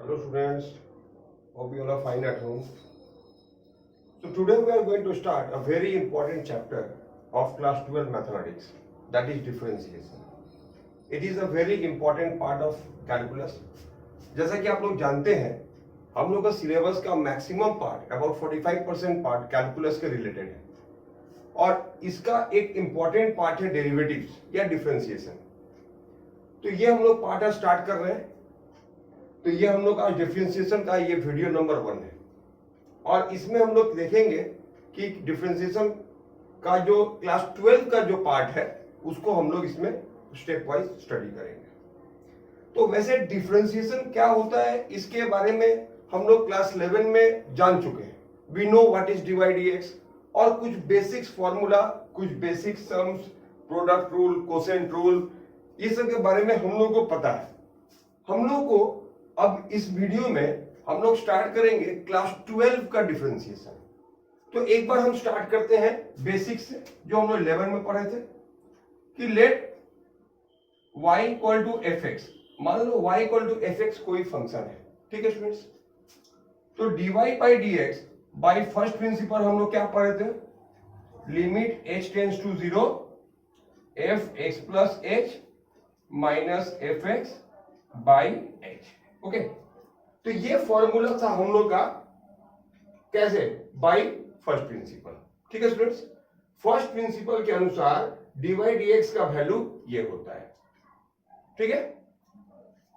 Hello students, hope you all are fine at home. So today we are going to start a very important chapter of class 12 mathematics, that is differentiation. It is a very important part of calculus. जैसा कि आप लोग जानते हैं, हम लोग का syllabus का maximum part about 45% part calculus के रिलेटेड है और इसका एक इंपॉर्टेंट पार्ट है डेरिवेटिव्स या डिफरेंशिएशन। तो ये हम लोग पार्ट स्टार्ट कर रहे हैं। तो ये हम लोग आज डिफरेंशिएशन का ये वीडियो नंबर 1 है और इसमें हम लोग देखेंगे कि डिफरेंशिएशन का जो क्लास 12 का जो पार्ट है उसको हम लोग इसमें स्टेप वाइज स्टडी करेंगे। तो वैसे डिफरेंशिएशन क्या होता है इसके बारे में हम लोग क्लास 11 में जान चुके हैं। We know what is divide d x और कुछ बेसिक्स फॉर्मूला, कुछ basic sums, product rule, quotient rule, ये सब के बारे में हम लोग को पता है। हम लोग को अब इस वीडियो में हम लोग स्टार्ट करेंगे क्लास 12 का डिफरेंशिएशन। तो एक बार हम स्टार्ट करते हैं बेसिक से, जो हम लोग 11 में पढ़े थे कि let y equal to f x. मान लो y equal to f x कोई फंक्शन है, ठीक है स्टूडेंट्स। तो dy by d x by first principle हम लोग क्या पढ़े थे, limit h tends to 0 f x plus h minus f x by h. Okay, तो ये फॉर्मूला था हम लोग का, कैसे, बाय फर्स्ट प्रिंसिपल। ठीक है स्टूडेंट्स, फर्स्ट प्रिंसिपल के अनुसार dy dx का वैल्यू ये होता है, ठीक है।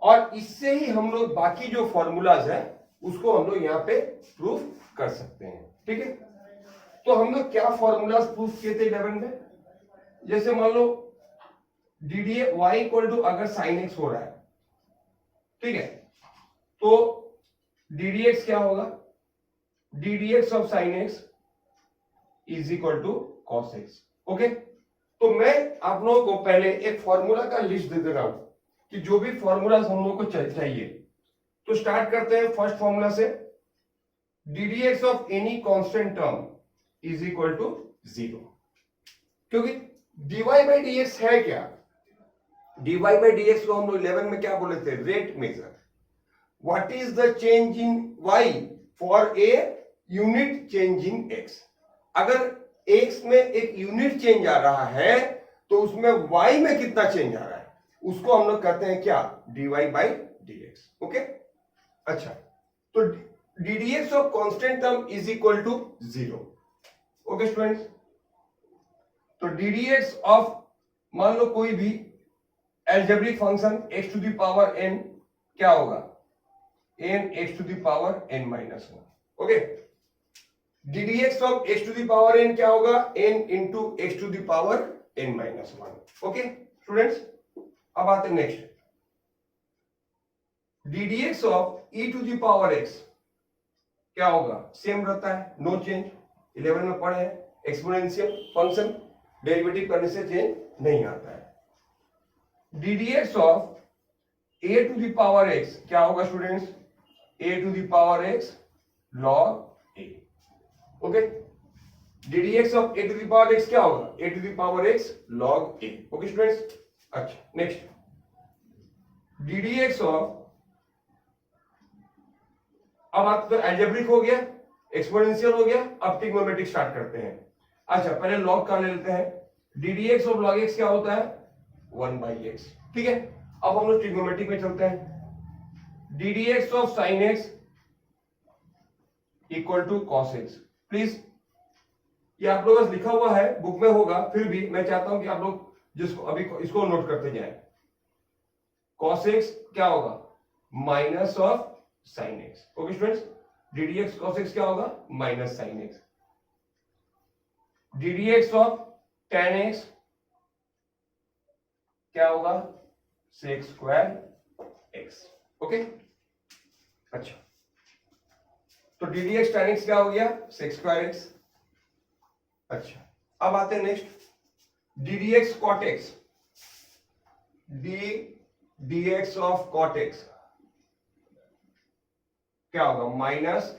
और इससे ही हम लोग बाकी जो फॉर्मूलाज है उसको हम लोग यहाँ पे प्रूफ कर सकते हैं, ठीक है। तो हम लोग क्या फॉर्मूलाज प्रूफ किए थे 11 में, जैसे मान लो डी वाई इक्वल टू अगर साइन एक्स हो रहा है, ठीक है, तो डी डी एक्स क्या होगा, d d x of sine x is equal to cos x. Okay, तो मैं आप लोगों को पहले एक फॉर्मूला का लिस्ट दे दे रहा हूं कि जो भी फॉर्मूला हम लोगों को चाहिए। तो स्टार्ट करते हैं फर्स्ट फॉर्मूला से, d d x of any constant term is equal to 0। क्योंकि dy बाई डी एक्स है क्या, dy बाई डी एक्स को हम लोग 11 में क्या बोले थे, rate measure. What is the change in y for a unit change in x? अगर x में एक यूनिट चेंज आ रहा है तो उसमें y में कितना चेंज आ रहा है उसको हम लोग कहते हैं क्या, dy by d x. Okay, अच्छा, तो d d x of constant term is equal to 0। Okay students, तो डी डी एक्स ऑफ मान लो कोई भी algebraic function x to the power n क्या होगा, n x to the power n minus 1। Okay, d d x of x to the power n क्या होगा, n into x to the power n minus 1। Okay students, अब आते हैं next, d d x of e to the power x क्या होगा, same रहता है, no change. 11 में पढ़े हैं, एक्सपोनेंशियल फंक्शन डेरिवेटिव करने से चेंज नहीं आता है। D d x of a to the power x क्या होगा students, a to the power x log a। Okay, d d x of a to the power x क्या होगा, a to the power x log a। Okay students, अच्छा next, d d x of, अब आप तो algebraic हो गया, exponential हो गया, अब ट्रिग्नोमेट्रिक स्टार्ट करते हैं। अच्छा, पहले लॉग का ले लेते हैं, d d x of log x क्या होता है, 1 बाई एक्स। ठीक है, अब हम लोग ट्रिग्नोमेट्रिक में चलते हैं, d d x of sine x equal to cos x. Please, ये आप लोगों का लिखा हुआ है, बुक में होगा, फिर भी मैं चाहता हूं कि आप लोग जिसको अभी इसको नोट करते जाएं। कॉस एक्स क्या होगा, minus of sine x. Okay students, D d x cos x क्या होगा, minus sine x. D d x of ten x क्या होगा, सेक स्क्वायर एक्स। ओके, अच्छा, तो d d x ten x क्या हो गया, सेक स्क्वायर एक्स। अच्छा, अब आते हैं next, d d x cot x, d x of cot x क्या होगा, minus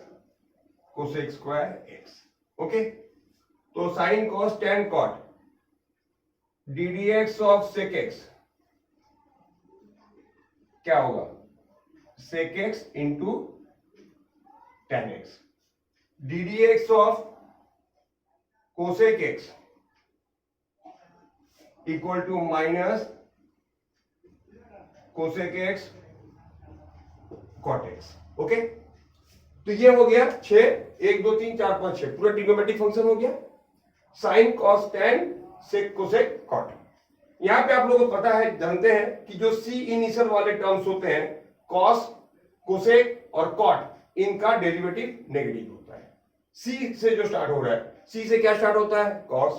cosec square x. Okay, तो sine cos tan cot, d d x of sec x क्या होगा, sec x into tan x. ddx of cosec x equal to minus cosec x cot x. Okay, तो ये हो गया 6, 1 2 3 4 5 6 पूरा trigonometric function हो गया. Sine cos tan sec cosec cot. यहां पे आप लोगों को पता है, जानते हैं कि जो सी इनिशियल वाले टर्म्स होते हैं कॉस, कोसेक और कॉट, इनका डेरिवेटिव नेगेटिव होता है. सी से जो स्टार्ट हो रहा है, सी से क्या स्टार्ट होता है? कॉस,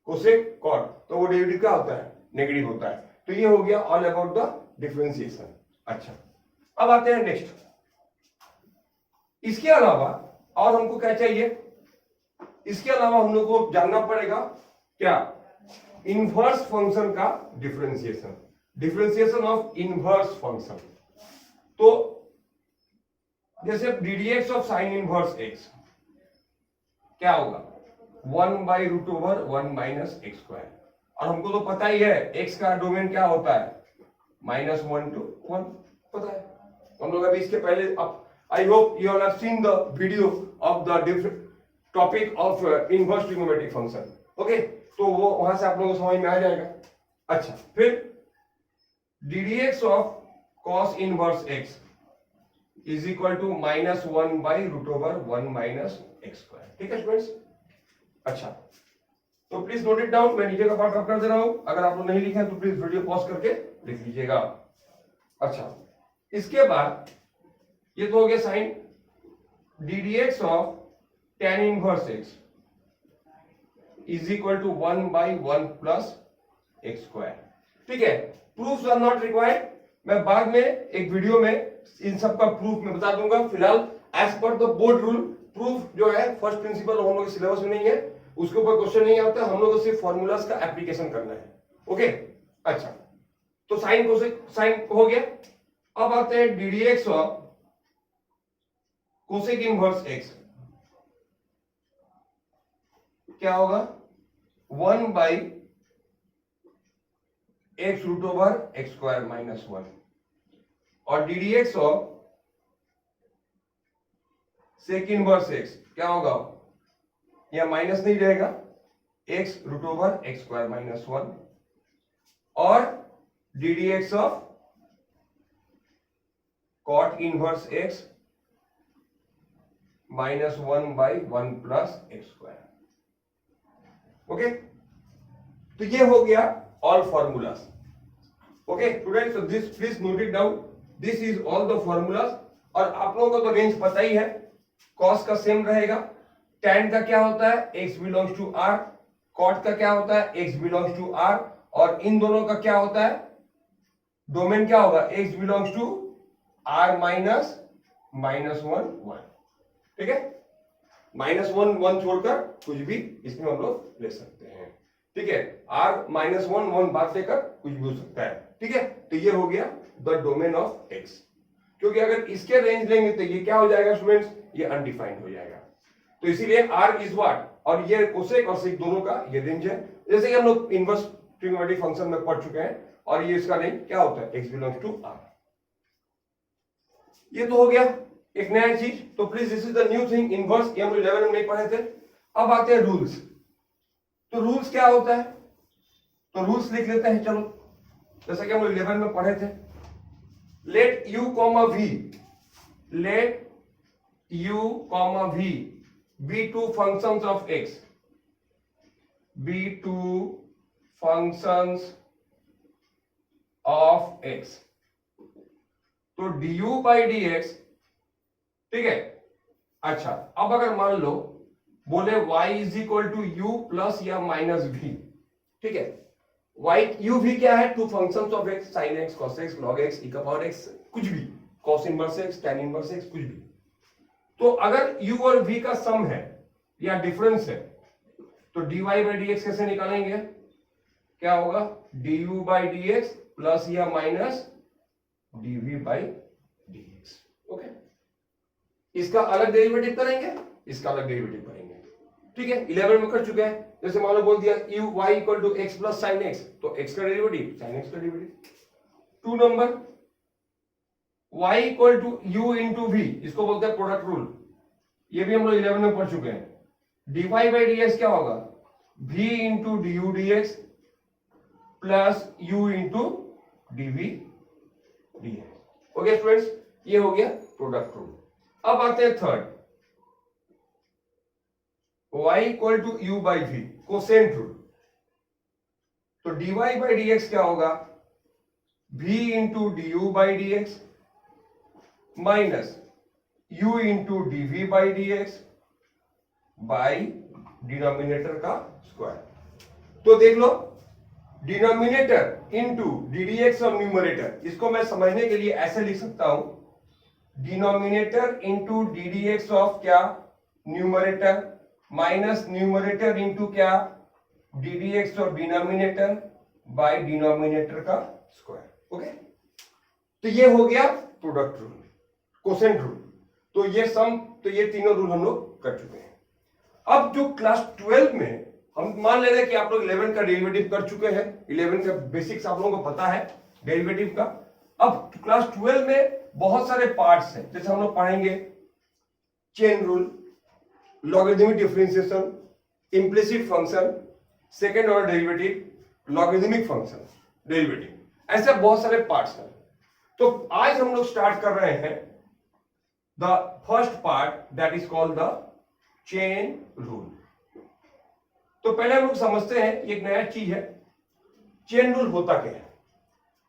कोसेक, कॉट, तो वो डेरिवेटिव क्या होता है? नेगेटिव होता है. तो ये हो गया ऑल अबाउट द डिफरेंशिएशन. अच्छा, अब आते हैं नेक्स्ट. इसके अलावा और हमको क्या चाहिए? इसके अलावा हम लोग को जानना पड़ेगा क्या? इनवर्स फंक्शन का differentiation. Differentiation of inverse function. तो जैसे ddx of sine inverse x क्या होगा? 1/√1 माइनस एक्स स्क्वायर. और हमको तो पता ही है x का डोमेन क्या होता है? -1 to 1 पता है. हम लोग अभी इसके पहले, I hope you all have seen the video of the different topic of inverse trigonometric function. Okay, तो वो वहां से आप लोगों को समझ में आ जाएगा. अच्छा, फिर ddx of cos inverse x is equal to -1/√1 minus x square. ठीक है स्टूडेंट्स? अच्छा, तो प्लीज नोट इट डाउन. मैं नीचे का पार्ट कर दे रहा हूं. अगर आप लोग नहीं लिखे तो प्लीज वीडियो पॉज करके लिख लीजिएगा. अच्छा, इसके बाद ये तो हो गया sine. ddx of tan inverse x is equal to 1/1 plus x square. ठीक है, प्रूफ्स आर नॉट रिक्वायर्ड. मैं बाद में एक वीडियो में इन सब का प्रूफ मैं बता दूंगा. फिलहाल as per the board rule, proof जो है फर्स्ट प्रिंसिपल हम लोग के सिलेबस में नहीं है, उसके ऊपर क्वेश्चन नहीं आता. हम लोग को सिर्फ फॉर्मूलाज का एप्लीकेशन करना है. ओके, अच्छा, तो साइन को साइन हो गया. अब आते हैं ddx of cosec inverse x. क्या होगा? 1/x√x² -1. और ddx of sec inverse x क्या होगा? यह माइनस नहीं रहेगा, x√x² -1. और ddx of cot inverse x -1/1 plus x square. Okay, तो ये हो गया all formulas. Okay students, so this please note it down. This is all the formulas. और आप लोगों को तो रेंज पता ही है. cos का सेम रहेगा. tan का क्या होता है? x belongs to r. cot का क्या होता है? x belongs to r. और इन दोनों का क्या होता है? डोमेन क्या होगा? x belongs to r minus -1 1. ठीक है, -1 1 छोड़कर कुछ भी इसमें हम लोग ले सकते हैं. ठीक है, r -1 1 बात लेकर कुछ भी हो सकता है. ठीक है, तो ये हो गया द डोमेन ऑफ x. क्योंकि अगर इसके रेंज लेंगे तो ये क्या हो जाएगा स्टूडेंट्स? ये अनडिफाइंड हो जाएगा. तो इसीलिए r इज व्हाट, और ये कोसेक और सेक दोनों का ये रेंज है. जैसे कि हम लोग इनवर्स ट्रिग्नोमेट्रिक फंक्शन में पढ़ चुके हैं. और ये इसका रेंज क्या होता है? x belongs to r. ये तो हो गया एक नया चीज. तो please this is the new thing. Inverse ये हम 11 में नहीं पढ़े थे. अब आते हैं रूल्स. तो रूल्स क्या होता है? तो रूल्स लिख लेते हैं. चलो, जैसा कि हम 11 में पढ़े थे. Let u, v, let u, v be two functions of x, be two functions of x. तो du by dx. ठीक है, अच्छा, अब अगर मान लो बोले y is equal to u plus या माइनस v. ठीक है, y u v क्या है? Two functions of x, sin x, cos x, log x, e का पावर x, कुछ भी, cos inverse x, tan inverse x, कुछ भी. तो अगर u और v का सम है या डिफरेंस है तो dy by dx कैसे निकालेंगे? क्या होगा? du by dx प्लस या minus dv by dx. Okay, इसका अलग डेरिवेटिव करेंगे, इसका अलग डेरिवेटिव करेंगे. ठीक है, 11 में कर चुके हैं. जैसे मान लो बोल दिया u y equal to x plus sine x, तो x का डेरिवेटिव साइन x का derivative. 2 number y equal to u into v, इसको बोलते हैं प्रोडक्ट रूल, ये भी हम लोग 11 में पढ़ चुके हैं। dy बाई dx क्या होगा, v into d u d x plus u into dv dx। Okay students, ये हो गया प्रोडक्ट रूल। अब आते हैं third, y equal to u by v, quotient rule. तो dy बाई dx क्या होगा, v into d u by d x minus u into dv by dx by denominator का स्क्वायर। तो देख लो, denominator into d d x और numerator, इसको मैं समझने के लिए ऐसे लिख सकता हूं, denominator into d d x of क्या, न्यूमरेटर, माइनस न्यूमरेटर इंटू क्या, डी डी एक्स और डिनोमिनेटर बाय डिनोमिनेटर का स्क्वायर। ओके, तो ये हो गया प्रोडक्ट रूल, कोसेंट रूल। तो ये सम, तो ये तीनों रूल हम लोग कर चुके हैं। अब जो क्लास 12 में हम मान ले रहे हैं कि आप लोग 11 का डेरिवेटिव कर चुके हैं, 11 का बेसिक्स आप लोगों को पता है डेरिवेटिव का। अब क्लास 12 में बहुत सारे पार्ट्स हैं, जैसे हम लोग पढ़ेंगे chain rule, logarithmic differentiation, implicit function, second order derivative, logarithmic function derivative, ऐसे बहुत सारे पार्ट्स हैं। तो आज हम लोग स्टार्ट कर रहे हैं the first part, that is called the chain rule. तो पहले हम लोग समझते हैं, एक नया चीज है, चेन रूल होता क्या है।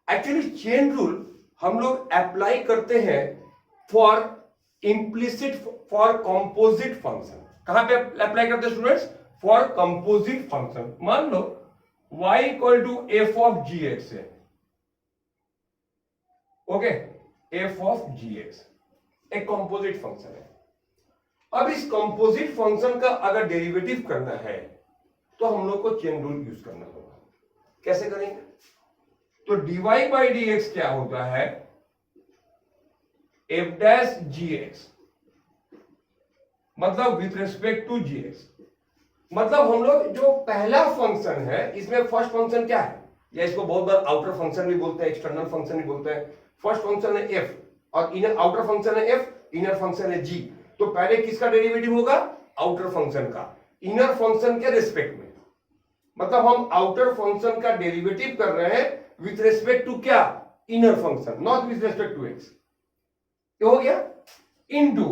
एक्चुअली चेन रूल हम लोग अप्लाई करते हैं for implicit, for composite function. कहां पे अप्लाई करते हैं स्टूडेंट्स, फॉर कंपोजिट फंक्शन। मान लो y equal to f of g x है, okay, f of g x एक कंपोजिट फंक्शन है। अब इस कंपोजिट फंक्शन का अगर डेरिवेटिव करना है तो हम लोग को चेन रूल यूज करना होगा। कैसे करेंगे, तो dy बाई डी एक्स क्या होता है, एफ डैश जी एक्स, मतलब with respect to g x. मतलब हम लोग जो पहला फंक्शन है, इसमें फर्स्ट फंक्शन क्या है, या इसको बहुत बार आउटर फंक्शन भी बोलते हैं, एक्सटर्नल फंक्शन भी बोलते हैं। फर्स्ट फंक्शन है एफ और इनर, आउटर फंक्शन है एफ, इनर फंक्शन है जी। तो पहले किसका डेरिवेटिव होगा, आउटर फंक्शन का, इनर फंक्शन के रेस्पेक्ट में। मतलब हम आउटर फंक्शन का डेरिवेटिव कर रहे हैं विथ रेस्पेक्ट टू क्या, inner function, not with respect to x. ये हो गया into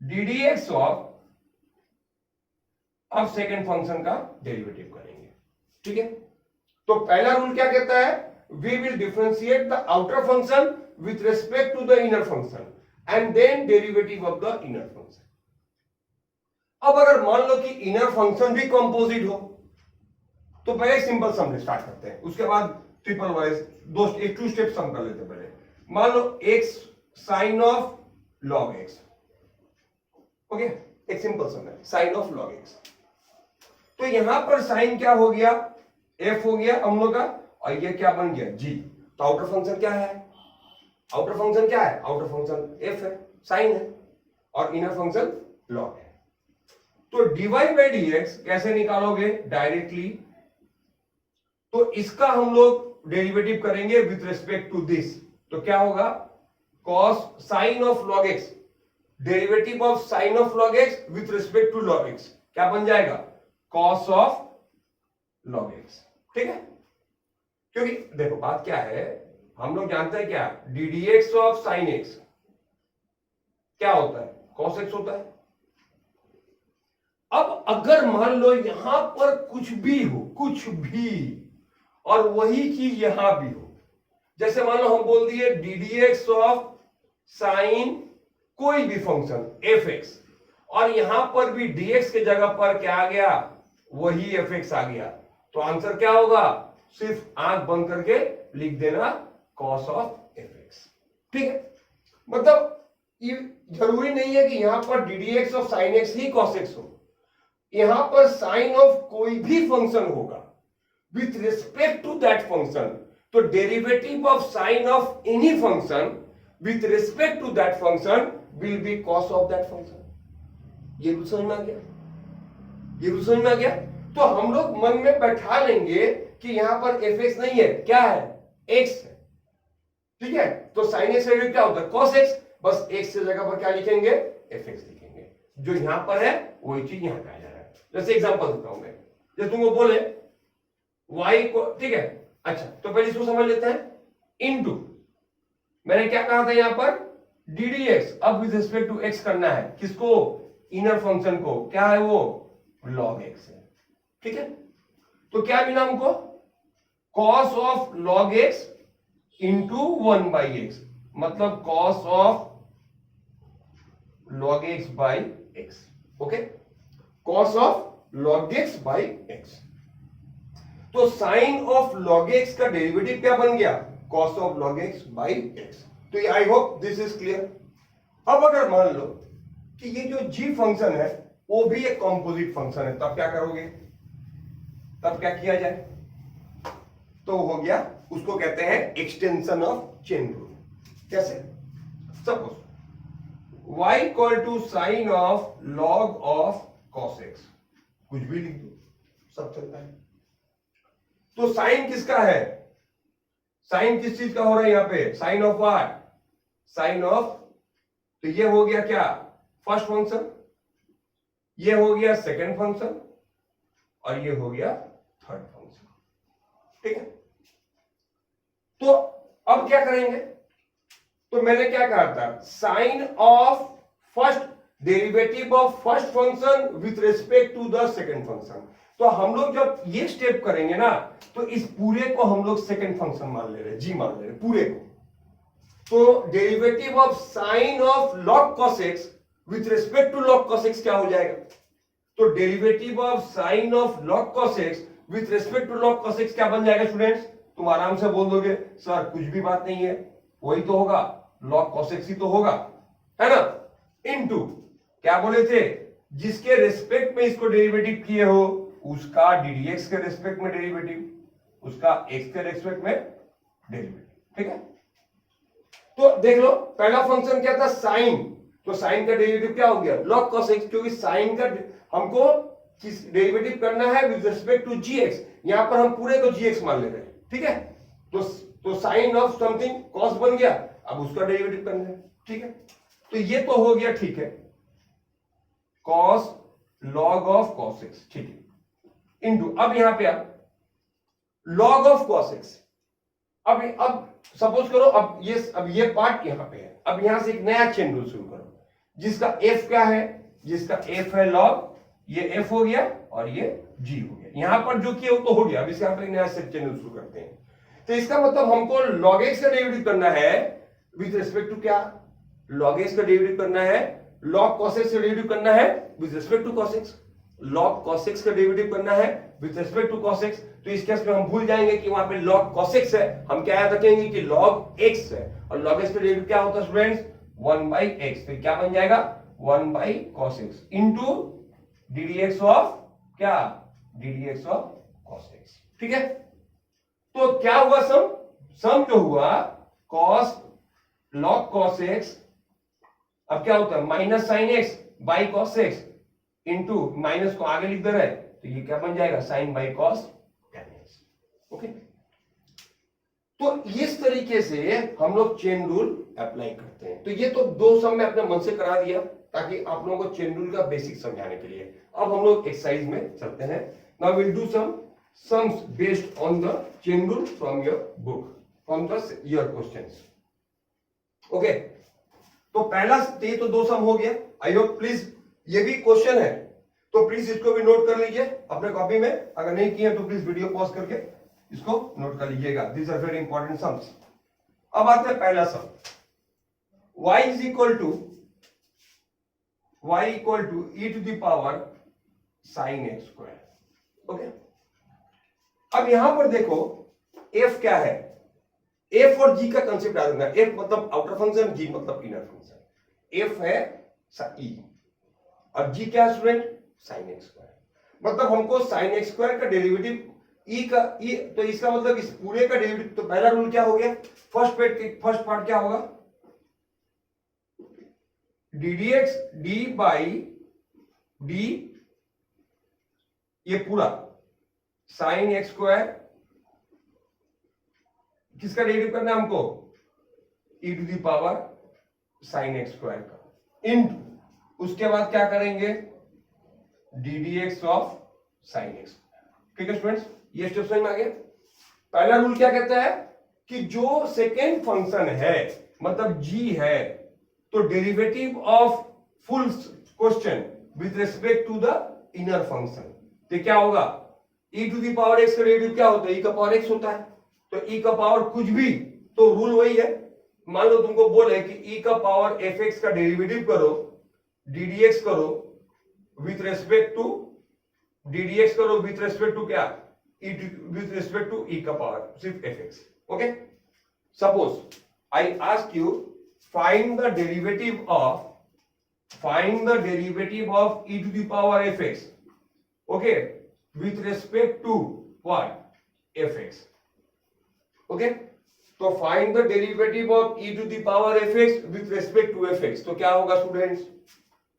d d x of, अब सेकेंड फंक्शन का डेरिवेटिव करेंगे। ठीक है, तो पहला रूल क्या कहता है, we will differentiate the outer function with respect to the inner function and then derivative of the inner function. अब अगर मान लो कि इनर फंक्शन भी कंपोजिट हो, तो पहले सिंपल सम स्टार्ट करते हैं, उसके बाद triple wise two step sum कर लेते हैं। पहले मान लो x sine of log x, okay, एक सिंपल सम है, साइन ऑफ लॉग x। तो यहां पर साइन क्या हो गया, f हो गया हम लोग का, और ये क्या बन गया, g। तो आउटर फंक्शन क्या है, आउटर फंक्शन क्या है, आउटर फंक्शन f है, साइन है, और इनर फंक्शन लॉग है। तो dy बाई dx कैसे निकालोगे, डायरेक्टली, तो इसका हम लोग डेरिवेटिव करेंगे विथ रेस्पेक्ट टू दिस। तो क्या होगा, cos sine of log x, derivative of sine of log x with respect to log x क्या बन जाएगा, cos ऑफ log x। ठीक है, क्योंकि देखो बात क्या है, हम लोग जानते हैं क्या, D d x of sine x क्या होता है, cos x होता है। अब अगर मान लो यहां पर कुछ भी हो, कुछ भी, और वही चीज यहां भी हो, जैसे मान लो हम बोल दिए D d x of sign कोई भी फंक्शन एफ एक्स, और यहां पर भी dx के जगह पर क्या आ गया, वही एफ एक्स आ गया। तो आंसर क्या होगा, सिर्फ आंख बंद करके लिख देना cos ऑफ एफ एक्स। ठीक है, मतलब ये जरूरी नहीं है कि यहां पर d d x of sine x ही cos एक्स हो, यहां पर साइन ऑफ कोई भी फंक्शन होगा with respect to that function. तो derivative of sine of any function with respect to that function will be cos of that function. ये rule समझ में आ गया, ये रूल समझ में आ गया। तो हम लोग मन में बैठा लेंगे कि यहां पर एफ एक्स नहीं है, क्या है, एक्स है। ठीक है, तो साइन एक्स का डेरिवेटिव क्या होता है? कॉस एक्स, बस एक्स की जगह पर क्या लिखेंगे? एफ एक्स लिखेंगे। जो यहां पर है वही चीज यहां पे आ जा रहा है। जैसे एग्जांपल देता हूं मैं, जैसे तुमको बोले y को, ठीक है, अच्छा तो पहले इसको समझ लेते हैं। इनटू मैंने क्या कहा था यहां पर? D d x. अब विद रिस्पेक्ट टू एक्स करना है, किसको? इनर फंक्शन को। क्या है वो? लॉग एक्स है, ठीक है। तो क्या मिला हमको? Cos of log x into 1/x, मतलब cos of log x by x, okay, cos of log x by x। तो साइन ऑफ log x का डेरिवेटिव क्या बन गया? cos of log x by x। तो I hope this is clear. अब अगर मान लो कि ये जो g फंक्शन है वो भी एक कॉम्पोजिट फंक्शन है, तब क्या करोगे? तब क्या किया जाए? तो हो गया, उसको कहते हैं एक्सटेंशन ऑफ चेन रूल। कैसे? Suppose y equal to sine of log of cos x, कुछ भी लिख दो, सब चलता है। तो साइन किसका है? साइन किस चीज का हो रहा है यहां पे? Sine of what? Sine of, तो ये हो गया क्या? फर्स्ट फंक्शन, ये हो गया सेकंड फंक्शन, और ये हो गया थर्ड फंक्शन, ठीक है। तो अब क्या करेंगे? तो मैंने क्या कहा था? Sine of first derivative of first function with respect to the second function. तो हम लोग जब ये स्टेप करेंगे ना, तो इस पूरे को हम लोग सेकंड फंक्शन मान ले रहे, जी मान ले रहे पूरे को। तो derivative of sine of log cos x with respect to log cos x क्या हो जाएगा? तो derivative of sine of log cos x with respect to log cos x क्या बन जाएगा स्टूडेंट्स? तुम आराम से बोल दोगे सर कुछ भी बात नहीं है, वही तो होगा, log cos x ही तो होगा, है ना, इनटू क्या बोले थे? जिसके रिस्पेक्ट में इसको डेरिवेटिव किए हो उसका ddx के रिस्पेक्ट में डेरिवेटिव, उसका x के रिस्पेक्ट में डेरिवेटिव, ठीक है। तो देख लो, पहला फंक्शन क्या था? साइन। तो साइन का डेरिवेटिव क्या हो गया? log cos x, क्योंकि साइन का हमको किस डेरिवेटिव करना है? With respect to gx। यहां पर हम पूरे को gx मान ले रहे हैं, ठीक है। तो साइन ऑफ समथिंग कॉस बन गया, अब उसका डेरिवेटिव करना है, ठीक है। तो ये तो हो गया, ठीक है, cos log of cos x, ठीक है, इनटू अब यहां पे आप लॉग ऑफ cos x। अब सपोज करो, अब ये पार्ट यहां पे है, अब यहां से एक नया चेन रूल शुरू करो, जिसका f क्या है? जिसका f है लॉग, ये f हो गया और ये g हो गया। यहां पर जो किया वो तो हो गया, अब इसे यहां पर एक नया सेट चेन रूल शुरू करते हैं। तो इसका मतलब हमको log x का डेरिवेटिव करना है विद रिस्पेक्ट टू क्या? log x का डेरिवेटिव करना है, log cos x का डेरिवेटिव करना है with respect to cos x, log cos x का डेरिवेटिव करना है with respect to cos x। तो इस केस में हम भूल जाएंगे कि वहां पे log cos x है, हम क्या याद रखेंगे कि log x है, और log x का डेरिवेटिव क्या होता है स्टूडेंट्स? 1/x। फिर क्या बन जाएगा? 1/cos x into ddx of क्या? ddx ऑफ cos x, ठीक है। तो क्या हुआ? सम जो हुआ cos log cos x, अब क्या होता है? Minus sine x by cos x into minus को आगे लिख दे रहे, तो ये क्या बन जाएगा? Sine by cos tan x, okay. तो इस तरीके से हम लोग चेन रूल अप्लाई करते हैं। तो ये तो दो सम में अपने मन से करा दिया ताकि आप लोगों को चेन रूल का बेसिक समझाने के लिए। अब हम लोग एक्सरसाइज में चलते हैं। Now will do some sums based on the chain rule from your book, from the your questions, okay। तो पहला, ये तो दो सम हो गया। आई होप प्लीज, ये भी क्वेश्चन है तो प्लीज इसको भी नोट कर लीजिए अपने कॉपी में, अगर नहीं किए तो प्लीज वीडियो पॉज करके इसको नोट कर लीजिएगा। This are very important sums. अब आते हैं पहला sum, y is equal to e to the power sin x square, okay. अब यहां पर देखो f क्या है? f और g का कंसेप्ट आ दूंगा। f मतलब आउटर फंक्शन, g मतलब इनर फंक्शन। f है e और g क्या है स्टूडेंट? sin x square. मतलब हमको sin x स्क्वायर का डेरिवेटिव e का e, तो इसका मतलब इस पूरे का डेरिवेटिव, तो पहला रूल क्या हो गया? फर्स्ट पार्ट क्या होगा? ddx d बाई d, ये पूरा साइन एक्स स्क्वायर, किसका डेरिवेटिव करना है हमको? e to the power sine x square का इनटू उसके बाद क्या करेंगे d d x of sine x. ठीक है स्टूडेंट्स, ये स्टेप समझ में आ गया। पहला रूल क्या कहता है कि जो सेकेंड फंक्शन है मतलब g है तो derivative of full question with respect to the inner function तो क्या होगा e to the power x का डेरिवेटिव क्या होता है e का पावर x होता है तो e का पावर कुछ भी तो रूल वही है। मान लो तुमको बोले कि e का पावर fx का डेरिवेटिव करो ddx करो विथ रेस्पेक्ट टू ddx करो विथ रेस्पेक्ट टू क्या e with respect to e का पावर सिर्फ fx। Okay, suppose I ask you find the derivative of e to the power fx okay with respect to what fx। okay, तो find the derivative of e to the power fx with respect to fx तो क्या होगा students,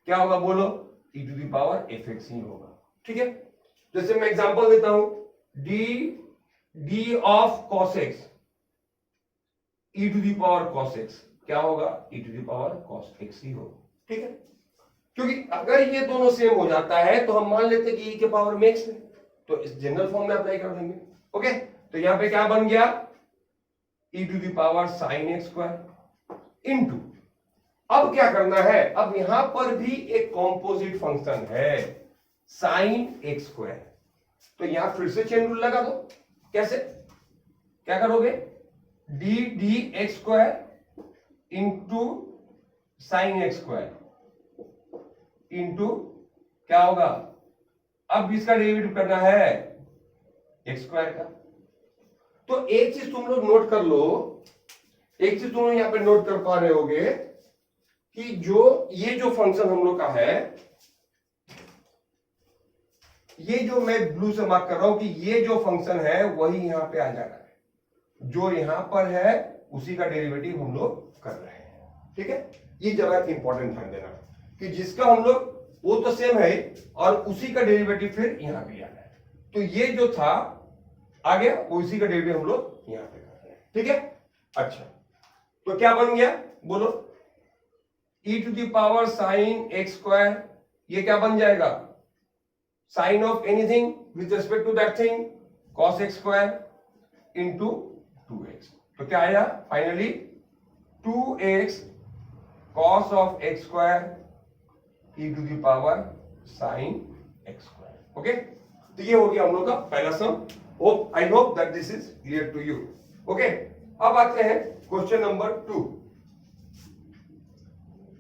क्या होगा बोलो e to the power fx ही होगा। ठीक है, जैसे मैं एग्जांपल देता हूं d of cos x e to the power cos x क्या होगा e to the power cos x ही होगा। ठीक है, क्योंकि अगर ये दोनों सेम हो जाता है तो हम मान लेते हैं कि e के पावर में x है तो इस जनरल फॉर्म में अप्लाई कर देंगे। ओके, तो यहां पे क्या बन गया e to the power sine x square into अब क्या करना है अब यहां पर भी एक कॉम्पोजिट फंक्शन है साइन एक्स स्क्वायर तो यहां फिर से चेन रूल लगा दो। कैसे, क्या करोगे D x square into sine x square into क्या होगा अब इसका डेरिवेटिव करना है एक्स स्क्वायर का। तो एक चीज तुम लोग नोट कर लो, एक चीज तुम लोग यहां पे नोट कर पा रहे होगे कि ये जो फंक्शन हम लोग का है ये जो मैं ब्लू से मार्क कर रहा हूं कि ये जो फंक्शन है वही यहां पे आ जाना है, जो यहां पर है उसी का डेरिवेटिव हम लोग कर रहे हैं। ठीक है, ये जगह इंपॉर्टेंट ध्यान देना कि जिसका हम लोग वो तो सेम है और उसी का डेरिवेटिव फिर यहां पे आना है। तो ये जो था आ गया उसी का डेरिवेटिव हम लोग यहां पे कर रहे हैं। ठीक है, अच्छा तो क्या बन गया बोलो e to the power sine x square ये क्या बन जाएगा sine of anything with respect to that thing cos x square into 2x तो क्या आया finally 2x cos of x square e to the power sine x square. Okay, तो ये हो गया हम लोग का पहला sum. Hope I hope that this is clear to you. Okay, अब आते हैं क्वेश्चन नंबर 2।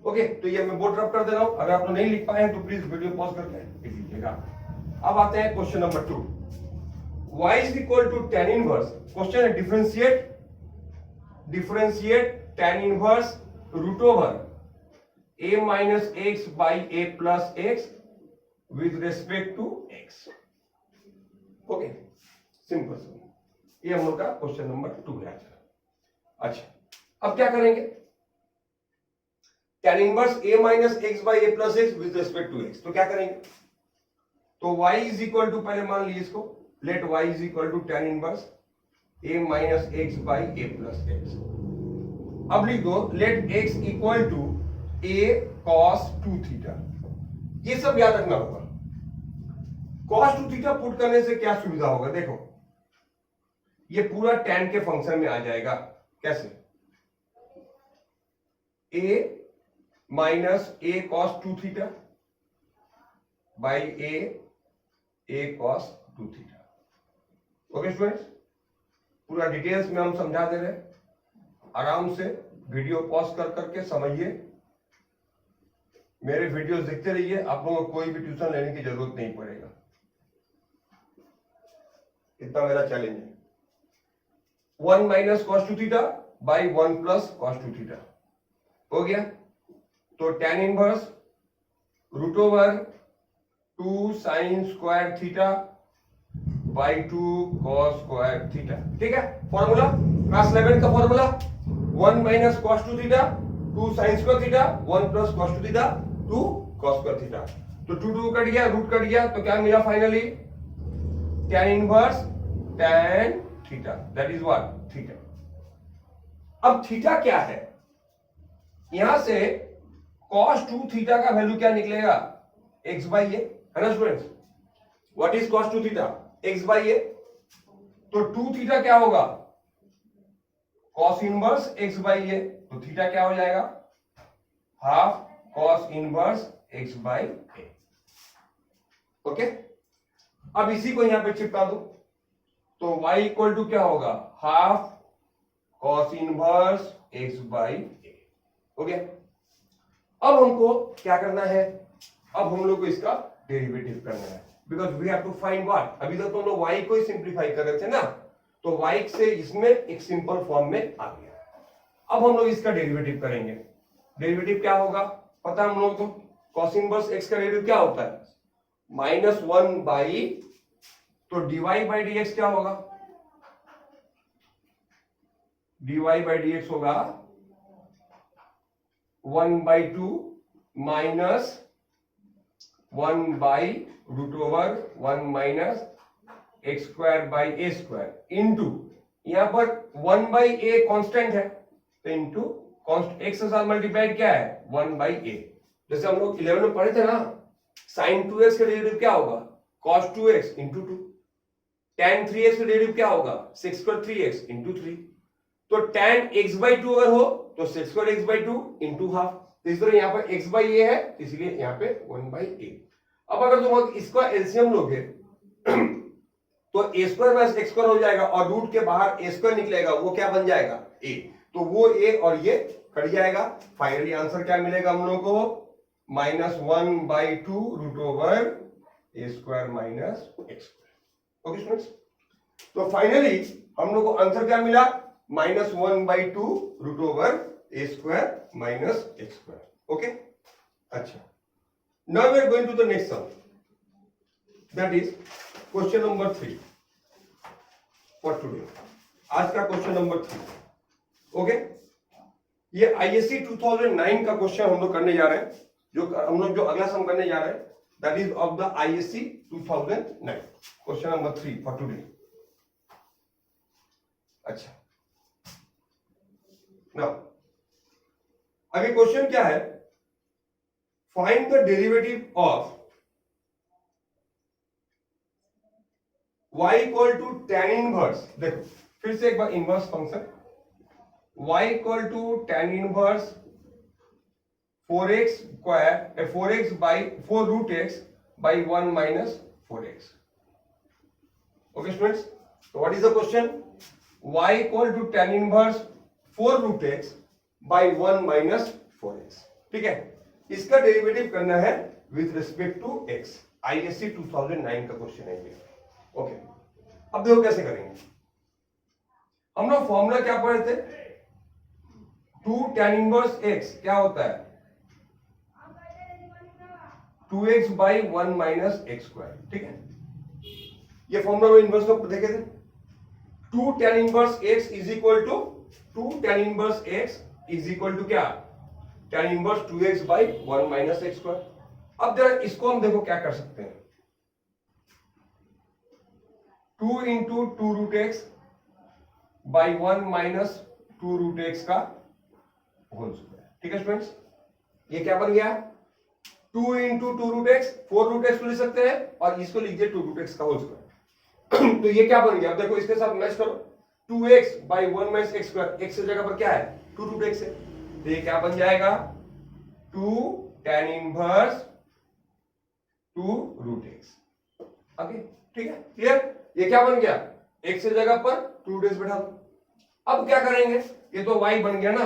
ओके, तो ये मैं बोर्ड रब कर दे रहा हूं, अगर आप लोग नहीं लिख पाए हैं तो प्लीज वीडियो पॉज करके लिख लीजिएगा। अब आते हैं question number 2, y is equal to tan inverse. Question है differentiate tan inverse root over a minus x by a plus x with respect to x। Okay, simple ये हम लोग का क्वेश्चन नंबर 2 है। अच्छा, अब क्या करेंगे tan inverse a minus x by a plus x with respect to x तो क्या करेंगे तो y इज इक्वल टू पहले मान लीजिए इसको let y is equal to tan inverse a minus x by a plus x. अब लिख दो let x equal to a cos 2 theta. ये सब याद रखना होगा। cos 2 थीटा पुट करने से क्या सुविधा होगा देखो ये पूरा tan के फंक्शन में आ जाएगा। कैसे a minus a cos 2 theta by a cos 2 theta. Okay students, पूरा डिटेल्स में हम समझा दे रहे हैं, आराम से वीडियो पॉज कर करके समझिए, मेरे वीडियोस देखते रहिए, आप लोगों को कोई भी ट्यूशन लेने की जरूरत नहीं पड़ेगा, इतना मेरा चैलेंज है। 1 minus cos 2 theta by 1 plus cos 2 theta हो गया। तो tan inverse root over 2 sine square theta by 2 cos square theta. ठीक है, फॉर्मूला क्लास 11 का formula 1 minus cos 2 theta 2 sine square theta 1 plus cos 2 theta 2 cos square theta. तो 2 cut गया, root cut गया, तो क्या मिला finally tan inverse tan theta that is what theta. अब थीटा क्या है यहां से cos 2 थीटा का वैल्यू क्या निकलेगा, x बाई ए, है ना students. What is cos 2 theta, x by a. तो 2 थीटा क्या होगा, cos inverse x by a, तो थीटा क्या हो जाएगा, half cos inverse x by a. Okay, अब इसी को यहां पे चिपका दो, तो y इक्वल टू क्या होगा, half cos inverse x by a. हो गया। अब हमको क्या करना है, अब हम लोग को इसका डेरिवेटिव करना है, because we have to find what. अभी तक तो हम लोग y को ही सिंप्लीफाई कर रहे थे ना, तो y से इसमें एक सिंपल फॉर्म में आ गया। अब हम लोग इसका डेरिवेटिव करेंगे। डेरिवेटिव क्या होगा पता है हम लोग को, cos इनवर्स x का डेरिवेटिव क्या होता है, -1 बाई, तो dy बाई dx क्या होगा, dy बाई dx होगा 1/2 minus 1 by root over 1 minus x square by a square into, यहां पर 1 बाई ए कॉन्स्टेंट है, तो इंटू कॉन्स्ट एक्स के साथ मल्टीप्लाइड क्या है 1 बाई ए। जैसे हम लोग 11 में पढ़े थे ना, sin 2x का डेरिवेटिव क्या होगा, cos 2x into 2, tan 3x का डेरिवेटिव क्या होगा, sec स्क्वायर 3x इंटू 3, तो tan x बाई 2 अगर हो तो sec square x by 2 into half. तो इस तरह यहाँ पर x बाई ए है, इसलिए यहाँ पे 1 बाई ए। अब अगर तुम इसका एलसीएम लोगे तो a square minus x square हो जाएगा, और रूट के बाहर a स्क्वायर निकलेगा, वो क्या बन जाएगा a, तो वो a और ये कट जाएगा। फाइनली आंसर क्या मिलेगा हम लोगों को, -1 by 2 root over a square minus x square. Okay students, तो फाइनली हम लोग को आंसर क्या मिला, -1 by 2 root over a square minus x square. Okay, अच्छा, now we are going to the next sum, that is question number 3 for today. आज का question number 3। Okay, ये आईएससी 2009 का क्वेश्चन हम लोग करने जा रहे हैं, जो हम लोग जो अगला सम करने जा रहे हैं that is of the ISC 2009, question number 3 for today. अच्छा, नाउ अभी क्वेश्चन क्या है, find the derivative of y equal to tan inverse. देखो फिर से एक बार inverse function, y equal to tan inverse 4x square 4x by 4 root x by 1 minus 4x। Okay students, तो what is the question, y equal to tan inverse 4 root x by 1 minus 4x। ठीक है, इसका derivative करना है with respect to x। ISC 2009 का question है ये। Okay, अब देखो कैसे करेंगे। हम लोग फॉर्मूला क्या पढ़े थे, 2 tan इनवर्स x क्या होता है 2x by 1 minus x square. ठीक है, ये फॉर्मूला में इनवर्स को देखे थे, 2 tan inverse x is equal to 2 tan inverse x is equal to क्या, tan inverse 2x by 1 minus x square. अब जरा इसको हम देखो क्या कर सकते हैं, 2 into 2 root x by 1 minus 2 root x का होल स्क्वायर। ठीक है स्टूडेंट्स, ये क्या बन गया, 2 into 2 root x, 4 root x को लिख सकते हैं और इसको लिखिए 2 रूट एक्स का होल स्क्वायर। तो ये क्या बन गया, अब देखो इसके साथ मैच करो, 2x by 1 minus x square, x की जगह पर क्या है 2 रूट एक्स है, तो ये क्या बन जाएगा 2 tan inverse 2 root x. Okay, ठीक है, क्लियर। ये क्या बन गया, x की जगह पर 2 रूट एक्स बैठा दो। अब क्या करेंगे, ये तो y बन गया ना,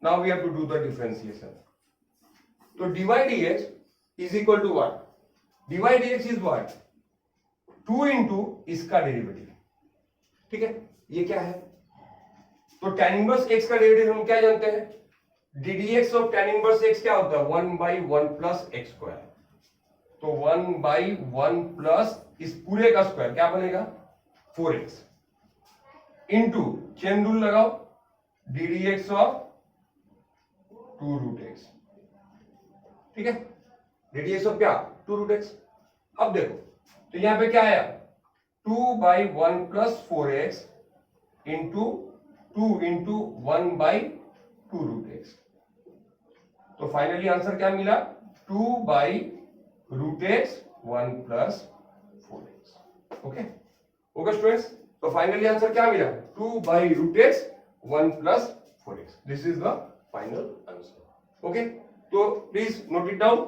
now we have to do the differentiation. तो dy dx is equal to what, dy dx इज व्हाट 2 इंटू इसका डेरिवेटिव। ठीक है, ये क्या है, तो tan इनवर्स x का डेरिवेटिव हम क्या जानते हैं, ddx of tan inverse x क्या होता है 1 बाई 1 प्लस एक्स स्क्वायर। तो 1 बाई 1 प्लस इस पूरे का स्क्वायर क्या बनेगा 4x इंटू चेन रूल लगाओ ddx ऑफ 2 रूट एक्स। ठीक है, ddx ऑफ क्या 2 रूट एक्स। अब देखो तो यहां पे क्या आया 2 by 1 plus 4x into 2 into 1 by 2 root x. तो फाइनली आंसर क्या मिला, 2/√x 1 + 4x। Okay okay students, तो फाइनली आंसर क्या मिला, 2/√x 1 + 4x। This is the final answer. Okay, तो please note it down,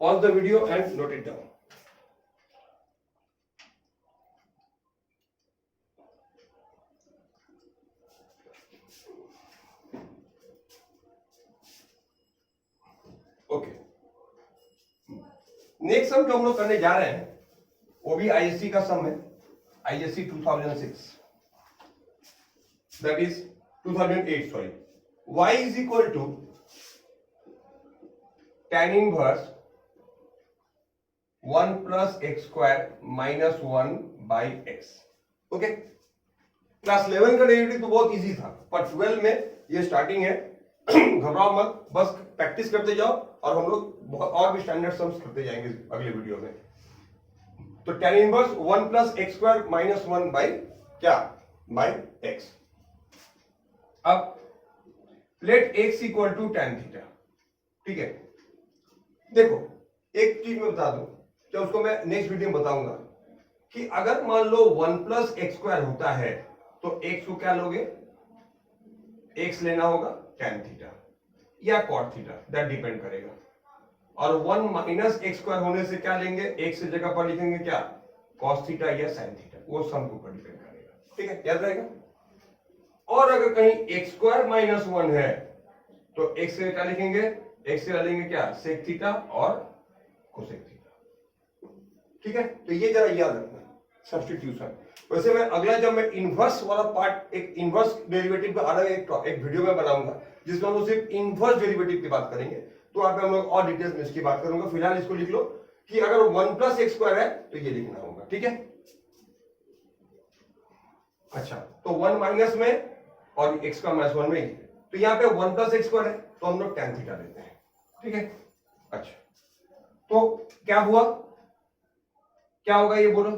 pause the video and note it down. Okay, next sum जो हम लोग करने जा रहे हैं वो भी आईएससी का सम है, ISC 2006, that is 2008 sorry. y is equal to tan inverse 1 + x² - 1/x। Okay, class 11 का डेरिवेटिव तो बहुत इजी था, पर 12 में ये स्टार्टिंग है। घबराओ मत, बस प्रैक्टिस करते जाओ और हम लोग और भी स्टैंडर्ड सम्स करते जाएंगे अगले वीडियो में। तो tan इनवर्स 1 + x² - 1/x। अब let x equal to tan theta. ठीक है, देखो एक चीज मैं बता दूं, क्या उसको मैं नेक्स्ट वीडियो में बताऊंगा कि अगर मान लो 1 + x² होता है तो x को क्या लोगे, x लेना होगा tan थीटा या cot थीटा, दैट डिपेंड करेगा। और 1 - x² होने से क्या लेंगे, x की जगह पर लिखेंगे क्या, cos थीटा या sin थीटा, वो सम के ऊपर डिपेंड करेगा। ठीक है, याद रहेगा। और अगर कहीं x² - 1 है तो x से क्या लिखेंगे, x से लेंगे क्या, sec थीटा और cosec थीटा। ठीक है, तो ये जरा याद रखना, सब्स्टिट्यूशन। वैसे मैं अगला जब मैं इनवर्स वाला पार्ट, एक इनवर्स डेरिवेटिव का अलग एक वीडियो में बनाऊंगा जिसमें हम लोग सिर्फ इनवर्स डेरिवेटिव की बात करेंगे, तो वहां पे हम लोग और डिटेल्स में इसकी बात करूंगा। फिलहाल इसको लिख लो कि अगर 1 + x² है तो ये लिखना होगा। ठीक है, अच्छा, तो 1 माइनस में और x का -1 में, तो यहाँ पे 1 + x² है तो हम लोग tan थीटा लेते हैं। ठीक है, अच्छा, तो क्या हुआ, क्या होगा ये बोलो,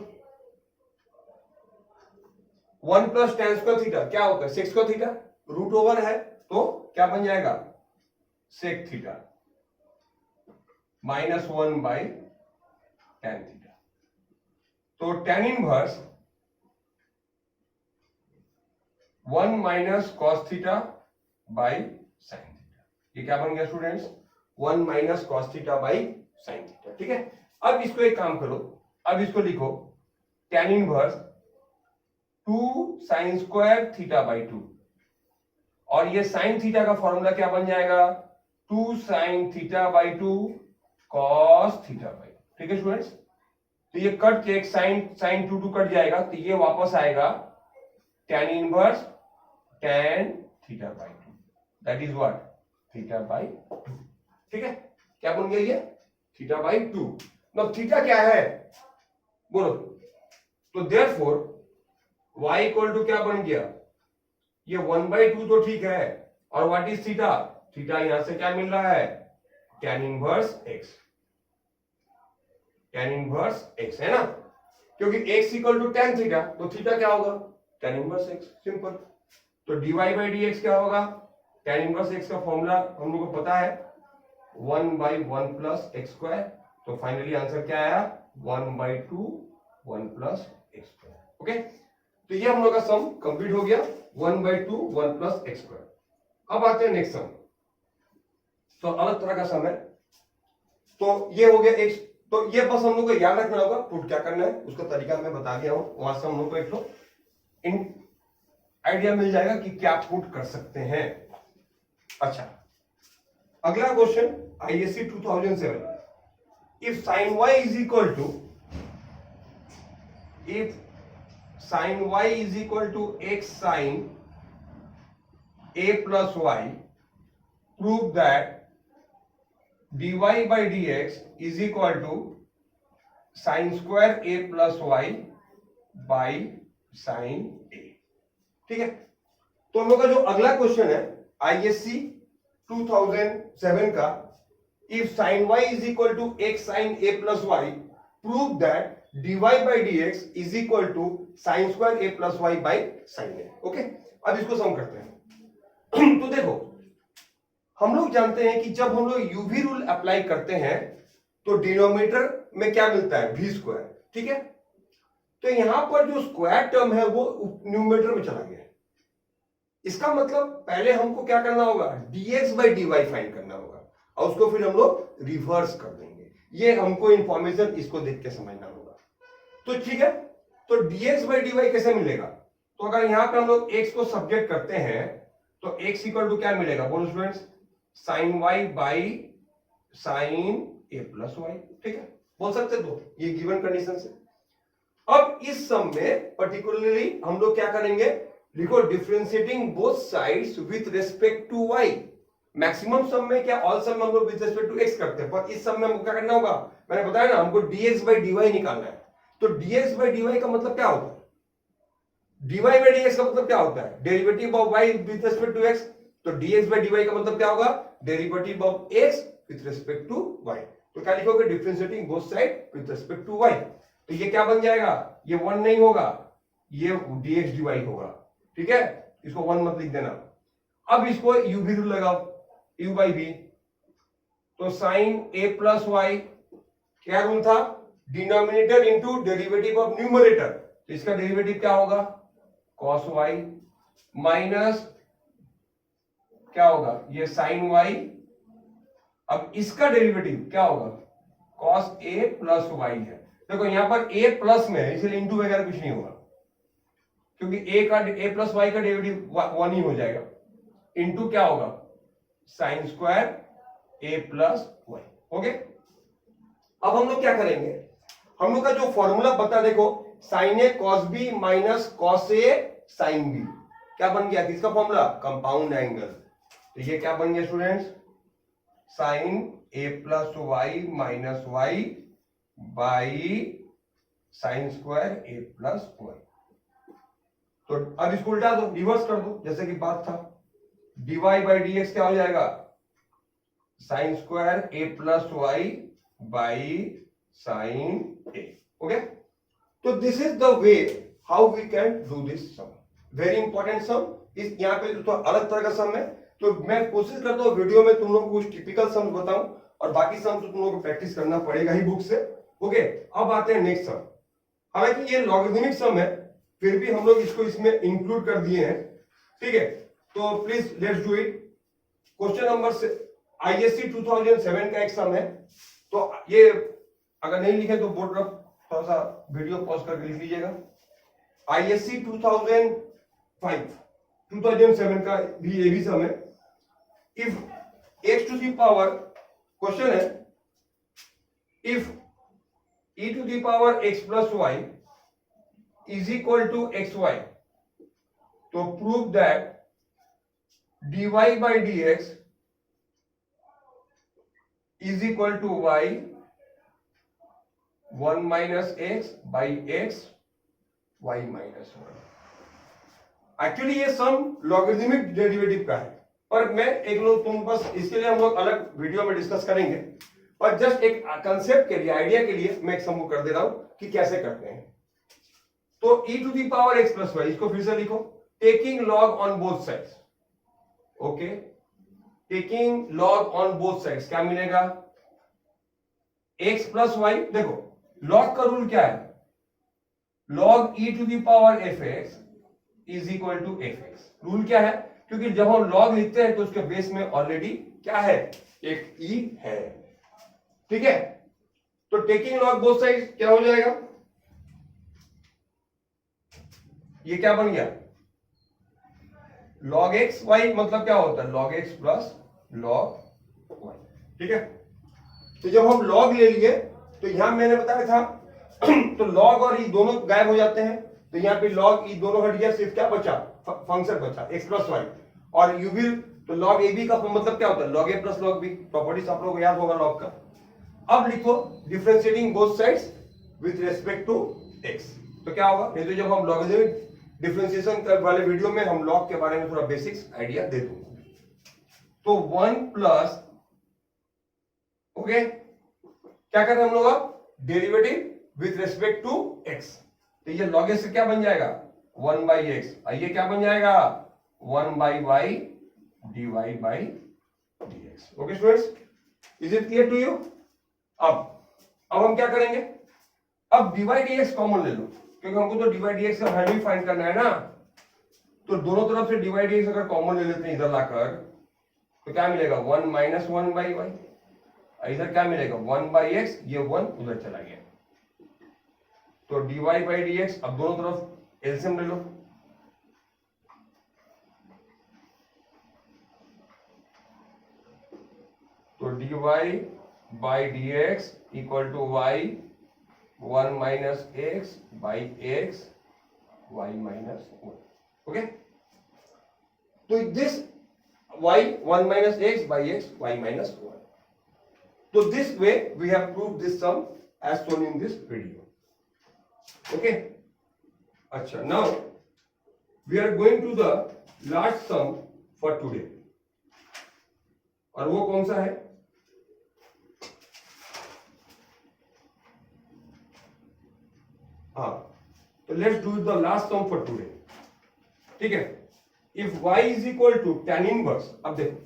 1 + tan² थीटा क्या होता है, sec² थीटा, रूट ओवर है तो क्या बन जाएगा, sec थीटा -1/tan थीटा। तो tan inverse 1 - cos theta sin theta, ये क्या बन गया students, 1 - cos theta sin theta. ठीक है, अब इसको एक काम करो, अब इसको लिखो tan इनवर्स 2 sin² θ/2, और ये sin थीटा का फॉर्मूला क्या बन जाएगा, 2 sin θ/2 cos θ/2। ठीक है स्टूडेंट्स, तो ये कट के एक sin 2 कट जाएगा, तो ये वापस आएगा tan inverse tan θ/2, that is what, θ/2। ठीक है, क्या बन गया ये, θ/2। अब थीटा क्या है बोलो, तो देयरफॉर y इक्वल टू क्या बन गया, ये 1/2 तो ठीक है, और व्हाट इज थीटा, थीटा यहां से क्या मिल रहा है, tan inverse x, tan inverse x है ना, क्योंकि x equal to tan theta, तो थीटा क्या होगा, tan इनवर्स x, सिंपल। तो dy/dx क्या होगा, tan इनवर्स x का फॉर्मूला हम लोग को पता है 1/1 + x², तो फाइनली आंसर क्या आया, 1/2 1 + x²। ओके, तो ये हम लोग का सम कंप्लीट हो गया, 1/2 1 + x²। अब आते हैं नेक्स्ट सम, तो अलग तरह का सम है। तो ये हो गया एक, तो ये बस हम लोग को याद रखना होगा पुट क्या करना है, उसका तरीका मैं बता दिया हूं, वहां से हम लोग को एक तो इन आइडिया मिल जाएगा कि क्या पुट कर सकते हैं। अच्छा, अगला question ISC 2007, if sin y is equal to, if sin y is equal to x sin a plus y, prove that dy/dx is equal to sin² a plus y by sin a। ठीक है, तो हम लोग का जो अगला question है ISC 2007 का, if sin y is equal to x sin a plus y, prove that dy/dx is equal to sin² a plus y by sin a। Okay, अब इसको सम करते हैं। तो देखो हम लोग जानते हैं कि जब हम लोग यूवी रूल अप्लाई करते हैं तो डिनोमिनेटर में क्या मिलता है, v स्क्वायर, ठीक है। तो यहां पर जो स्क्वायर टर्म है वो न्यूमरेटर में चला गया। इसका मतलब पहले हमको क्या करना होगा, dx बाई dy फाइंड करना होगा और उसको फिर हम लोग रिवर्स कर देंगे। ये हमको इंफॉर्मेशन इसको देख के समझना होगा। तो ठीक है, तो dx बाई dy कैसे मिलेगा, तो अगर यहां पर हम लोग x को सब्जेक्ट करते हैं तो x इक्वल टू क्या मिलेगा, बोलो students, sine y by sine a plus y, ठीक है, बोल सकते तो ये गिवन कंडीशन से। अब इस सम में पर्टिकुलरली हम लोग क्या करेंगे, लिखो differentiating both sides with respect to y। Maximum sum में क्या, ऑल सम में हम लोग विथ रिस्पेक्ट टू x करते हैं, पर इस सम में हमको क्या करना होगा, मैंने बताया ना हमको dx बाई dy निकालना है। तो dx बाई dy का मतलब क्या होता है, dy बाई dx का मतलब क्या होता है, derivative of y with respect to x। तो dx बाई dy का मतलब क्या होगा, derivative of x with respect to y। तो क्या लिखोगे, differentiating both side with respect to y। तो ये क्या बन जाएगा, ये 1 नहीं होगा, ये dx dy होगा, ठीक है, इसको 1 मत लिख देना। अब इसको u भी रूल लगाओ, u बाई v, तो साइन a प्लस वाई, क्या रूल था, denominator into derivative of numerator, तो इसका डेरिवेटिव क्या होगा, कॉस y माइनस क्या होगा, ये साइन y, अब इसका डेरिवेटिव क्या होगा, कॉस a प्लस वाई है। देखो यहां पर a प्लस में है इसलिए इंटू वगैरह कुछ नहीं होगा, क्योंकि a प्लस वाई का डेरिवेटिव 1 ही हो जाएगा, इंटू क्या होगा, sine square a plus y, okay. अब हम लोग क्या करेंगे, हम लोग का जो फॉर्मूला बता, देखो sine a cos b minus cos a sine b, क्या बन गया, किसका फॉर्मूला, कंपाउंड एंगल। तो ये क्या बन गया students, sine a plus y minus y by sine square a plus y. तो अब इसको उल्टा दो, रिवर्स कर दो, जैसे कि बात था, dy बाई dx क्या हो जाएगा, sine square a plus y by sine a, okay. तो this is the way how we can do this sum, very important sum. इस यहाँ पे तो अलग तरह का सम है, तो मैं कोशिश करता हूँ वीडियो में तुम लोग को कुछ टिपिकल सम बताऊं और बाकी सम तो तुम लोग को प्रैक्टिस करना पड़ेगा ही बुक से, ओके। अब आते हैं नेक्स्ट सम। हालांकि ये लॉगरिथमिक सम है, फिर भी हम लोग इसको इसमें इंक्लूड कर दिए हैं, ठीक है। तो please let's do it. Question number ISC 2007 का एक सम है, तो ये अगर नहीं लिखे तो बोर्ड पर थोड़ा सा वीडियो पॉज करके लिख लीजिएगा। आईएससी 2007 का भी ये भी सम है। If x to the power, question है, if e to the power x plus y is equal to xy, तो prove that dy by dx is equal to y 1 minus x by x y minus 1। Actually ये सम logarithmic derivative का है, पर मैं एक लोग तुम बस इसके लिए हम लोग अलग वीडियो में डिस्कस करेंगे, पर जस्ट एक कंसेप्ट के लिए, आइडिया के लिए मैं एक सम को कर दे रहा हूं कि कैसे करते हैं। तो e to the power x plus y, इसको फिर से लिखो, taking log on both sides, okay, taking log on both sides क्या मिलेगा, x प्लस वाई। देखो लॉग का रूल क्या है, log e to the power fx is equal to fx। Rule क्या है, क्योंकि जब हम लॉग लिखते हैं तो उसके बेस में ऑलरेडी क्या है, एक e है, ठीक है। तो टेकिंग लॉग बोथ साइड्स क्या हो जाएगा, ये क्या बन गया, log x y, मतलब क्या होता है, log x plus log y, ठीक है। तो जब हम log ले लिए तो यहां मैंने बताया था तो log और e दोनों गायब हो जाते हैं, तो यहाँ पे log e दोनों हट गया, सिर्फ क्या बचा, फंक्शन बचा x प्लस वाई। और u भी, तो log ab का मतलब क्या होता है, log a plus log b, properties आप लोगों को याद होगा log का। अब लिखो differentiating both sides with respect to x, तो क्या होगा, नहीं तो जब हम लॉगरिथमिक डिफरेंशिएशन वाले वीडियो में हम लॉग के बारे में थोड़ा बेसिक्स आइडिया दे दूंगा। तो 1 प्लस, ओके, क्या कर रहे हैं हम लोग, अब derivative with respect to x, तो ये log x से क्या बन जाएगा, 1 बाई x, ये क्या बन जाएगा, 1 by y dy by dx. Okay students, is it clear to you? अब हम क्या करेंगे, अब dy dx कॉमन ले लो, क्योंकि हमको तो dy dx का वैल्यू फाइंड करना है ना। तो दोनों तरफ से dy dx अगर कॉमन ले लेते हैं इधर लाकर, तो क्या मिलेगा 1 माइनस 1 बाई वाई, इधर क्या मिलेगा 1 बाई एक्स, ये 1 उधर चला गया, तो dy बाई dx। अब दोनों तरफ एलसीएम ले लो, तो dy by dx equal to y 1 minus x by x y minus 1। Okay, तो this y 1 minus x by x y minus 1. So this way we have proved this sum as shown in this video. Okay, अच्छा, now we are going to the last sum for today. और वो कौन सा है? हाँ, तो let's do the last sum for today. ठीक है, if y is equal to tan inverse, अब देखो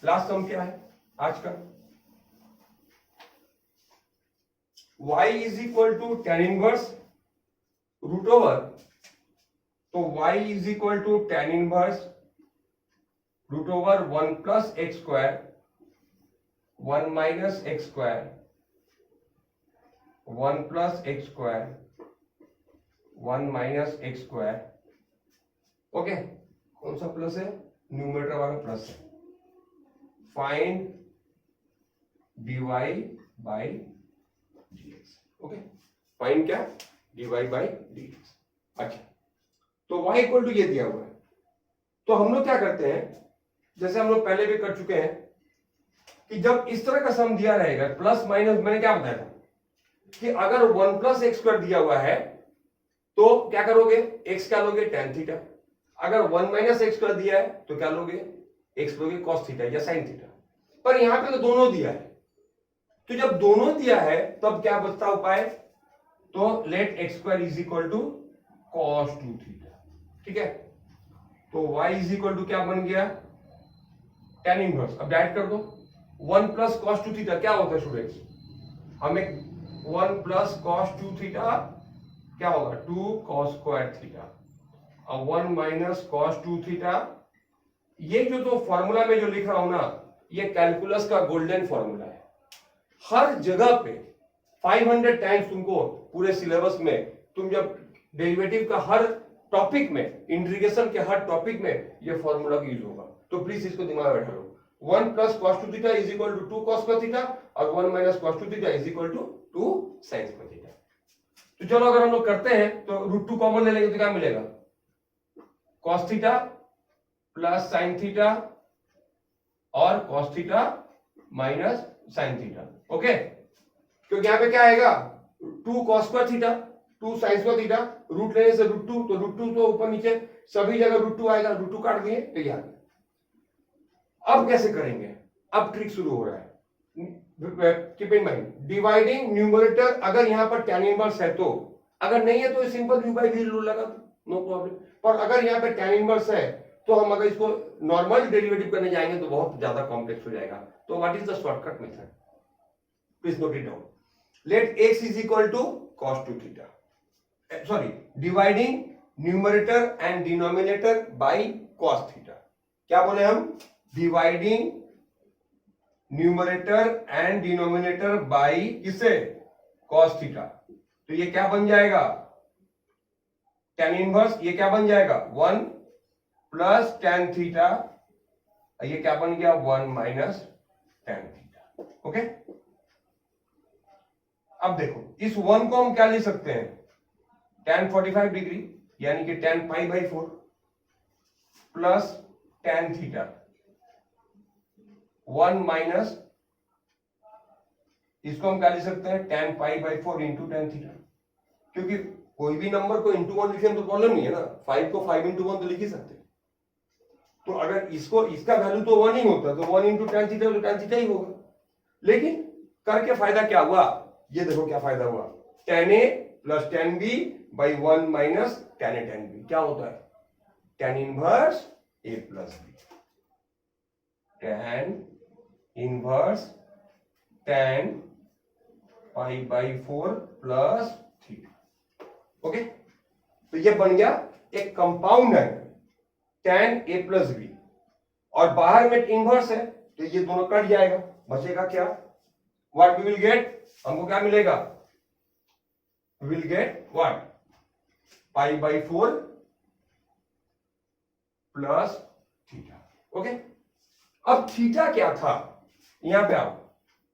लास्ट सम क्या है आज का, y is equal to tan inverse root over, तो y is equal to tan inverse root over 1 plus x square 1 minus x square 1 plus x square 1 minus x square. Okay, कौन सा plus है? Numerator वाला plus है। Find dy by dx। Okay, find क्या? dy by dx। अच्छा, तो y equal to ये दिया हुआ है, तो हम लोग क्या करते हैं, जैसे हम लोग पहले भी कर चुके हैं कि जब इस तरह का सम दिया रहेगा प्लस माइनस, मैंने क्या बताया था कि अगर 1 प्लस एक्स स्क्वायर दिया हुआ है तो क्या करोगे, x क्या लोगे, tan थीटा। अगर 1 माइनस एक्स स्क्वायर दिया है तो क्या लोगे, x लोगे cos थीटा या sin थीटा। पर यहां पे तो दोनों दिया है, तो जब दोनों दिया है तब क्या बचता उपाय, तो let x square is equal to cos 2 theta. ठीक है, तो y इज इक्वल टू क्या बन गया, tan इनवर्स। अब डायरेक्ट कर दो, 1 प्लस cos 2 थीटा क्या होता है स्टूडेंट्स, हमें 1 प्लस cos 2 थीटा क्या होगा 2 cos स्क्वायर थीटा, और 1 माइनस cos 2 थीटा। ये जो तो फॉर्मूला में जो लिख रहा हूं ना, ये कैलकुलस का गोल्डन फॉर्मूला है। हर जगह पे 500 टाइम्स तुमको पूरे सिलेबस में, तुम जब डेरिवेटिव का हर टॉपिक में, इंटीग्रेशन के हर टॉपिक में ये फॉर्मूला यूज होगा, तो प्लीज इसको दिमाग में बैठा लो। 1 plus cos 2 theta is equal to 2 cos square theta, और 1 minus cos 2 theta is equal to 2 sin square theta. तो चलो अगर हम लोग करते हैं तो रूट 2 कॉमन ले लेंगे तो क्या मिलेगा, cos theta plus sin theta और cos theta minus sin theta. Okay, क्योंकि यहां पे क्या आएगा 2 cos square theta 2 sin square theta, root लेने से रूट 2, तो रूट 2 तो ऊपर नीचे सभी जगह रूट 2 आएगा, रूट 2 काट दिए तो ये आ गया। अब कैसे करेंगे, अब ट्रिक शुरू हो रहा है। Keep in mind, dividing numerator, अगर यहां पर tan इनवर्स है तो, अगर नहीं है तो simple u by v rule लगा दो, नो प्रॉब्लम। पर अगर यहां पे tan इनवर्स है तो हम अगर इसको नॉर्मल डेरिवेटिव करने जाएंगे तो बहुत ज्यादा कॉम्प्लेक्स हो जाएगा। तो what is the shortcut method, please note it down. Let x is equal to cos 2 theta, sorry, dividing numerator and denominator by cos theta. क्या बोले हम, dividing numerator and denominator by किससे, cos थीटा। तो ये क्या बन जाएगा, tan inverse, ये क्या बन जाएगा 1 प्लस tan थीटा, ये क्या बन गया 1 माइनस tan थीटा। ओके, अब देखो इस 1 को हम क्या ले सकते हैं, tan 45 डिग्री यानी कि tan pi by 4 plus tan theta 1 minus, इसको हम क्या ले सकते हैं tan pi by 4 into tan theta, क्योंकि कोई भी नंबर को इंटू 1 लिखे तो प्रॉब्लम नहीं है ना, 5 को 5 इंटू 1 तो लिख ही सकते। तो अगर इसको, इसका वैल्यू तो 1 ही होता तो 1 इंटू tan थीटा तो tan थीटा ही होगा। लेकिन करके फायदा क्या हुआ, ये देखो क्या फायदा हुआ, tan a plus tan b by 1 minus tan a tan b क्या होता है, tan inverse a plus b, tan inverse tan pi by 4 plus theta. Okay, तो ये बन गया एक compound angle tan a plus b, और बाहर में इनवर्स है तो ये दोनों कट जाएगा, बचेगा क्या? व्हाट वी विल गेट, हमको क्या मिलेगा? We will get what? Pi by 4 plus theta. Okay, अब थीटा क्या था? यहां पे आओ,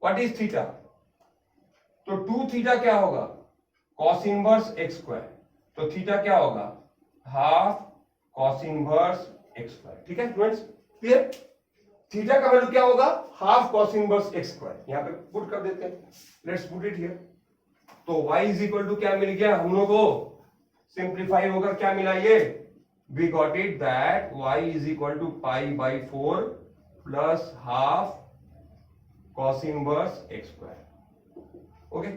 व्हाट इज थीटा? तो 2 थीटा क्या होगा? Cos inverse x square. तो थीटा क्या होगा? Half cos inverse x square. ठीक है स्टूडेंट्स, क्लियर? थीटा का वैल्यू क्या होगा? Half cos inverse x square. यहां पे पुट कर देते हैं, लेट्स पुट इट हियर। तो y इज इक्वल टू क्या मिल गया हम लोग को? सिंप्लीफाई होकर क्या मिला ये? We got it that y is equal to pi by 4 plus half cos inverse x square. Okay,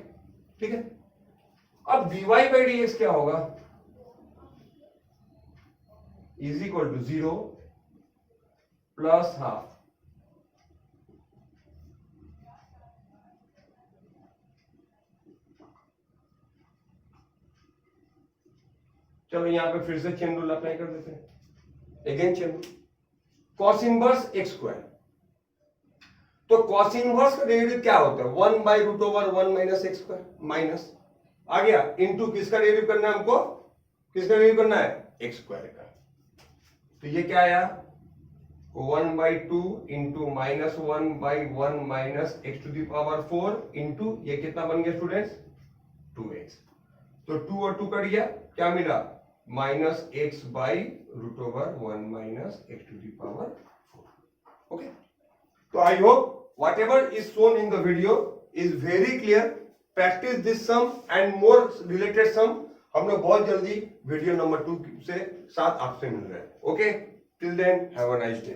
ठीक है। अब dy बाई dx क्या होगा? Is equal to 0 plus half चलो यहां पे फिर से चेन रूल अप्लाई कर देते हैं। Again chain rule, cos inverse x square. तो कॉस इनवर्स का डेरिवेटिव क्या होता है? 1 by root over 1 minus x square, minus आ गया इनटू किसका डेरिवेटिव करना है हमको? किसका डेरिवेटिव करना है? एक्स स्क्वायर का। तो ये क्या आया? 1 by 2 into minus 1 by 1 minus x to the power 4 into ये कितना बन गया स्टूडेंट्स? 2x। तो 2 और 2 कट गया, क्या मिला? Minus x by root over 1 minus x to the power 4। Okay, तो I hope whatever is shown in the video is very clear. Practice this sum and more related sum. हम लोग बहुत जल्दी वीडियो नंबर 2 से साथ आपसे मिल रहे हैं। Okay, till then have a nice day.